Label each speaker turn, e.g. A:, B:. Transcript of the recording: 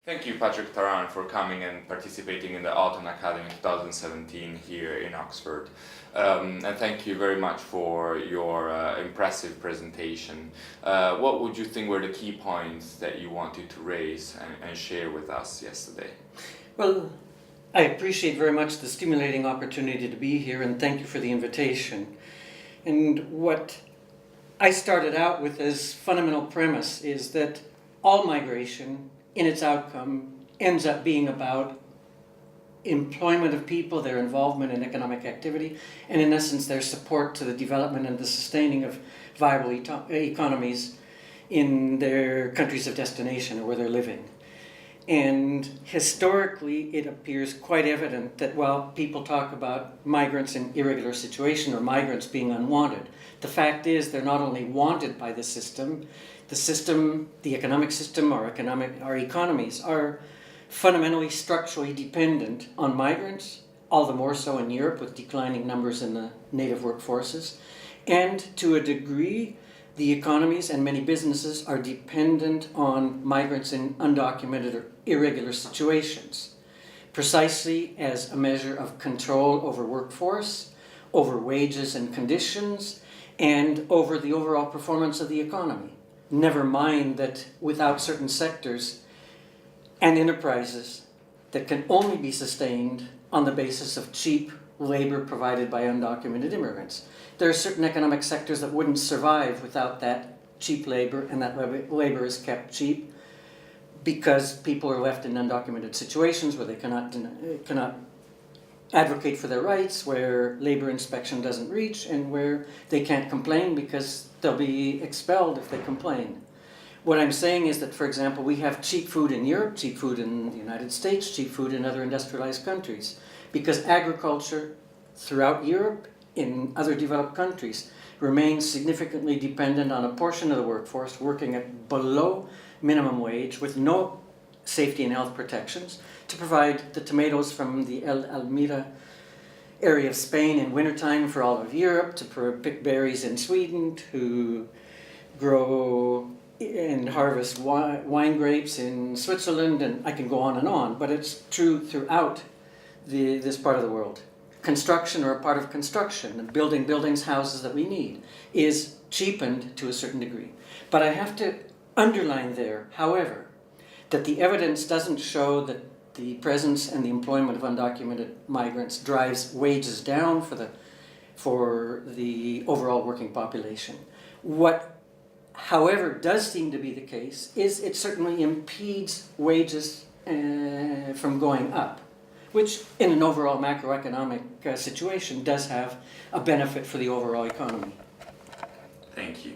A: Thank you, Patrick Taran, for coming and participating in the Autumn Academy 2017 here in Oxford. And thank you very much for your impressive presentation. What would you think were the key points that you wanted to raise and share with us yesterday?
B: Well, I appreciate very much the stimulating opportunity to be here, and thank you for the invitation. And what I started out with as fundamental premise is that all migration in its outcome ends up being about employment of people, their involvement in economic activity, and in essence their support to the development and the sustaining of viable economies in their countries of destination or where they're living. And historically it appears quite evident that while people talk about migrants in irregular situation or migrants being unwanted, the fact is they're not only wanted by the system, the economic system, our economies are fundamentally structurally dependent on migrants, all the more so in Europe with declining numbers in the native workforces. And to a degree, the economies and many businesses are dependent on migrants in undocumented or irregular situations, precisely as a measure of control over workforce, over wages and conditions, and over the overall performance of the economy. Never mind that without certain sectors and enterprises that can only be sustained on the basis of cheap labor provided by undocumented immigrants. There are certain economic sectors that wouldn't survive without that cheap labor, and that labor is kept cheap because people are left in undocumented situations where they cannot advocate for their rights, where labor inspection doesn't reach, and where they can't complain because they'll be expelled if they complain. What I'm saying is that, for example, we have cheap food in Europe, cheap food in the United States, cheap food in other industrialized countries, because agriculture throughout Europe, in other developed countries, remains significantly dependent on a portion of the workforce working at below minimum wage with no safety and health protections to provide the tomatoes from the El Almira area of Spain in wintertime for all of Europe, to pick berries in Sweden, to grow and harvest wine grapes in Switzerland, and I can go on, but it's true throughout this part of the world. Construction, or a part of construction, and building buildings, houses that we need, is cheapened to a certain degree. But I have to underline there, however, that the evidence doesn't show that the presence and the employment of undocumented migrants drives wages down for the overall working population. What, however, does seem to be the case is it certainly impedes wages from going up, which in an overall macroeconomic situation does have a benefit for the overall economy.
A: Thank you.